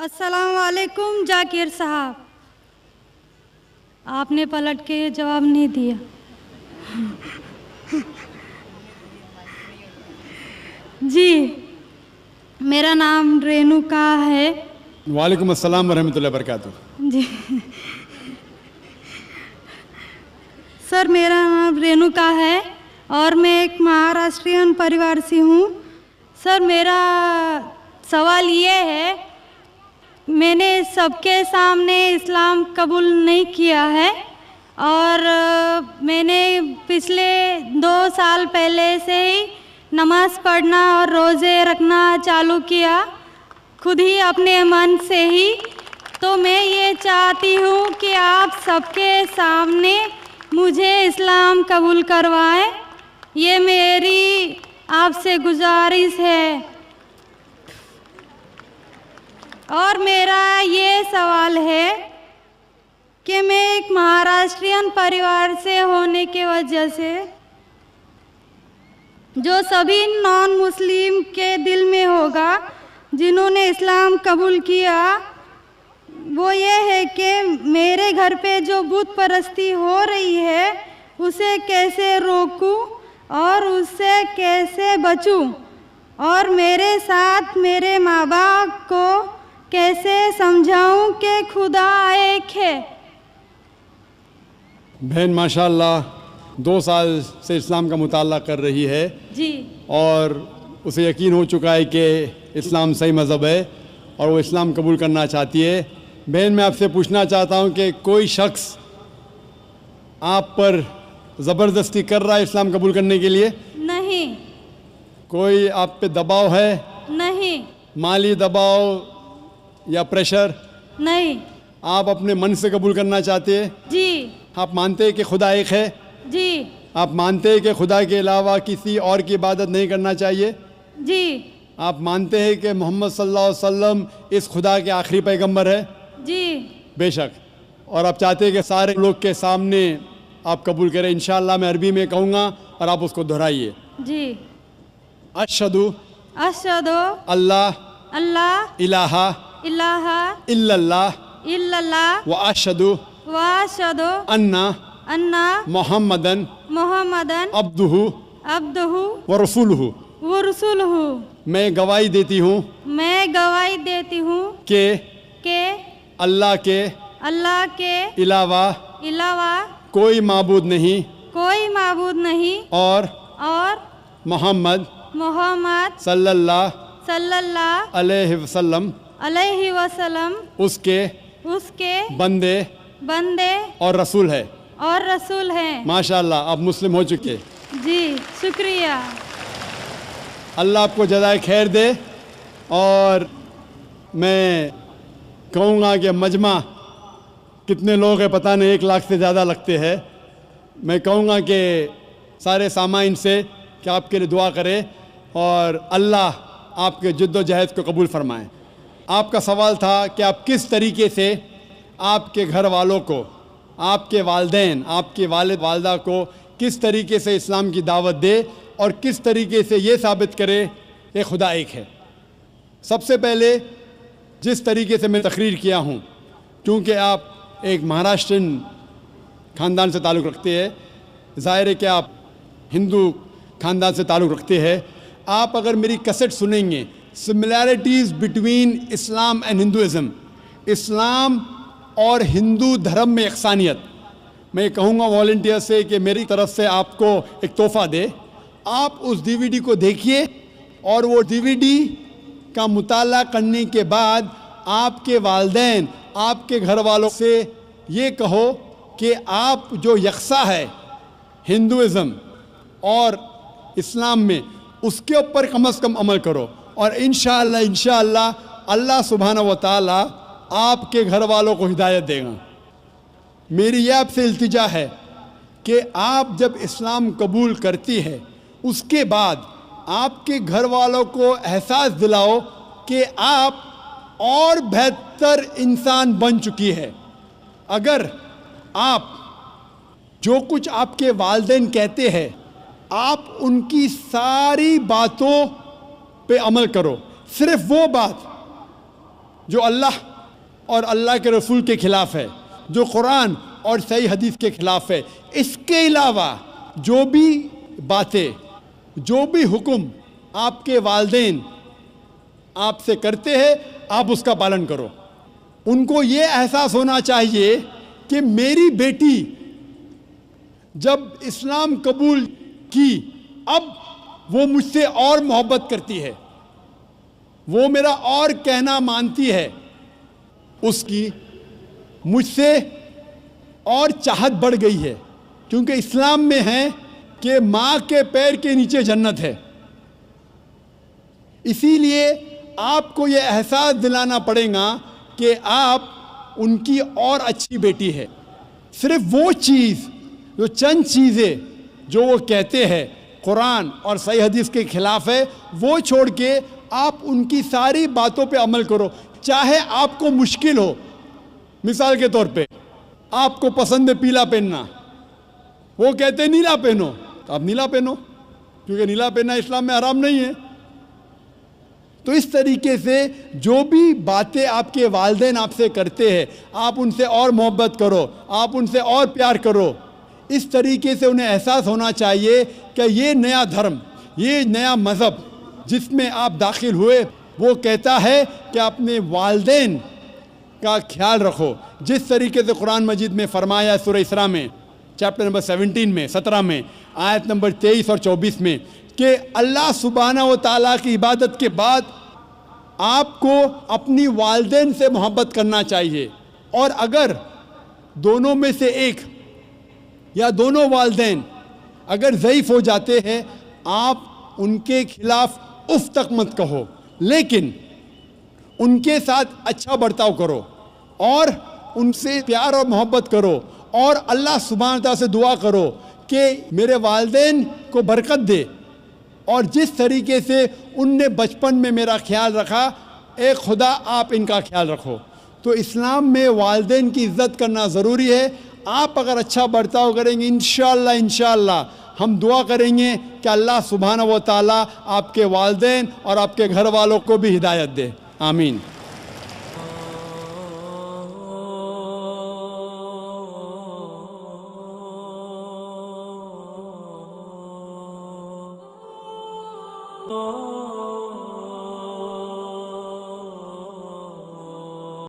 अस्सलाम वालेकुम जाकिर साहब, आपने पलट के जवाब नहीं दिया। जी, मेरा नाम रेणुका है। वालेकुम अस्सलाम वरहमतुल्लाहि वबरकातुहू। जी सर, मेरा नाम रेणुका है और मैं एक महाराष्ट्रियन परिवार से हूँ। सर, मेरा सवाल ये है, मैंने सबके सामने इस्लाम कबूल नहीं किया है और मैंने पिछले 2 साल पहले से ही नमाज़ पढ़ना और रोज़े रखना चालू किया, खुद ही अपने मन से ही। तो मैं ये चाहती हूँ कि आप सबके सामने मुझे इस्लाम कबूल करवाएं, ये मेरी आपसे गुजारिश है। और मेरा ये सवाल है कि मैं एक महाराष्ट्रियन परिवार से होने की वजह से जो सभी नॉन मुस्लिम के दिल में होगा जिन्होंने इस्लाम कबूल किया, वो ये है कि मेरे घर पे जो बुत परस्ती हो रही है उसे कैसे रोकूं और उससे कैसे बचूं, और मेरे साथ मेरे माँ बाप को कैसे समझाऊं कि खुदा एक है। बहन माशाअल्लाह 2 साल से इस्लाम का मुताला कर रही है जी, और उसे यकीन हो चुका है कि इस्लाम सही मज़हब है और वो इस्लाम कबूल करना चाहती है। बहन, मैं आपसे पूछना चाहता हूँ कि कोई शख्स आप पर ज़बरदस्ती कर रहा है इस्लाम कबूल करने के लिए? नहीं। कोई आप पे दबाव है? नहीं। माली दबाव या प्रेशर? नहीं। आप अपने मन से कबूल करना चाहते हैं? जी। आप मानते हैं कि खुदा एक है? जी। आप मानते हैं कि खुदा के अलावा किसी और की इबादत नहीं करना चाहिए? जी। आप मानते हैं कि मोहम्मद सल्लल्लाहु अलैहि वसल्लम इस खुदा के आखिरी पैगंबर है? जी। बेशक। और आप चाहते हैं कि सारे लोग के सामने आप कबूल करें? इंशाअल्लाह मैं अरबी में कहूँगा और आप उसको दोहराइए। जी। अशहदु अशहदु अल्लाह अल्लाह इलाहा इलाहा इल्लल्लाह इल्लल्लाह व अशहदु व अशहदु अन्ना अन्ना मोहम्मदन मुहम्मदन अब्दुहु अब्दुहु व रसूलुहु। व रसूलुहु। मैं गवाही देती हूँ मैं गवाही देती हूँ कि अल्लाह के अलावा कोई माबूद नहीं और मोहम्मद सल्लल्लाहु अलैहि वसल्लम उसके बंदे और रसूल है। माशाअल्लाह, आप मुस्लिम हो चुके। जी, शुक्रिया। अल्लाह आपको जज़ाए खैर दे। और मैं कहूँगा कि मजमा कितने लोग हैं पता नहीं, 1 लाख से ज़्यादा लगते हैं। मैं कहूँगा कि सारे सामाइन से कि आपके लिए दुआ करें और अल्लाह आपके जद्दोजहद को कबूल फरमाएं। आपका सवाल था कि आप किस तरीके से आपके घर वालों को, आपके वालिदैन, आपके वालिद वालदा को किस तरीके से इस्लाम की दावत दे और किस तरीके से ये साबित करे कि खुदा एक है। सबसे पहले जिस तरीके से मैं तकरीर किया हूँ, क्योंकि आप एक महाराष्ट्रियन ख़ानदान से ताल्लुक़ रखते हैं, ज़ाहिर है कि आप हिंदू ख़ानदान से ताल्लुक़ रखते हैं। आप अगर मेरी कैसेट सुनेंगे, similarities between Islam and Hinduism, इस्लाम और हिंदू धर्म में यकसानियत, मैं कहूँगा वॉलंटियर से कि मेरी तरफ से आपको एक तोहफ़ा दे। आप उस डीवीडी को देखिए और वो डीवीडी का मुताला करने के बाद आपके वालिदैन, आपके घर वालों से ये कहो कि आप जो यकसा है हिंदुइज़म और इस्लाम में, उसके ऊपर कम से कम अमल करो और इंशाअल्लाह अल्लाह सुब्हानहू व तआला आपके घर वालों को हिदायत देगा। मेरी यह आपसे इल्तिजा है कि आप जब इस्लाम कबूल करती है, उसके बाद आपके घर वालों को एहसास दिलाओ कि आप और बेहतर इंसान बन चुकी है। अगर आप जो कुछ आपके वालिदैन कहते हैं, आप उनकी सारी बातों पे अमल करो, सिर्फ वो बात جو اللہ اور اللہ کے رسول کے خلاف ہے، جو قرآن اور صحیح حدیث کے خلاف ہے۔ اس کے علاوہ جو بھی باتیں، جو بھی حکم آپ کے والدین آپ سے کرتے ہیں، آپ اس کا پالن کرو۔ ان کو یہ احساس ہونا چاہیے کہ میری بیٹی جب اسلام قبول کی، اب وہ مجھ سے اور محبت کرتی ہے، وہ میرا اور کہنا مانتی ہے، اس کی مجھ سے اور چاہت بڑھ گئی ہے، کیونکہ اسلام میں ہے کہ ماں کے پیر کے نیچے جنت ہے۔ اسی لیے آپ کو یہ احساس دلانا پڑے گا کہ آپ ان کی اور اچھی بیٹی ہے۔ صرف وہ چیز، جو چند چیزیں جو وہ کہتے ہیں قرآن اور صحیح حدیث کے خلاف ہے، وہ چھوڑ کے آپ ان کی ساری باتوں پہ عمل کرو، چاہے آپ کو مشکل ہو۔ مثال کے طور پہ آپ کو پسند ہے پیلا پہننا، وہ کہتے ہیں نیلا پہنو، تو آپ نیلا پہنو، کیونکہ نیلا پہننا اسلام میں حرام نہیں ہے۔ تو اس طریقے سے جو بھی باتیں آپ کے والدین آپ سے کرتے ہیں، آپ ان سے اور محبت کرو، آپ ان سے اور پیار کرو۔ اس طریقے سے انہیں احساس ہونا چاہیے کہ یہ نیا دھرم، یہ نیا مذہب جس میں آپ داخل ہوئے، وہ کہتا ہے کہ اپنے والدین کا خیال رکھو، جس طریقے سے قرآن مجید میں فرمایا سورہ اسراء میں چیپٹر نمبر 17 میں آیت نمبر 23 اور 24 میں کہ اللہ سبحانہ و تعالیٰ کی عبادت کے بعد آپ کو اپنی والدین سے محبت کرنا چاہیے، اور اگر دونوں میں سے ایک یا دونوں والدین اگر ضعیف ہو جاتے ہیں، آپ ان کے خلاف اف تک مت کہو، لیکن ان کے ساتھ اچھا برتاؤ کرو اور ان سے پیار اور محبت کرو، اور اللہ سبحانہ تعالیٰ سے دعا کرو کہ میرے والدین کو برکت دے، اور جس طریقے سے ان نے بچپن میں میرا خیال رکھا، اے خدا آپ ان کا خیال رکھو۔ تو اسلام میں والدین کی عزت کرنا ضروری ہے۔ آپ اگر اچھا برتاؤ کریں گے، انشاءاللہ ہم دعا کریں گے کہ اللہ سبحانہ و تعالیٰ آپ کے والدین اور آپ کے گھر والوں کو بھی ہدایت دے۔ آمین۔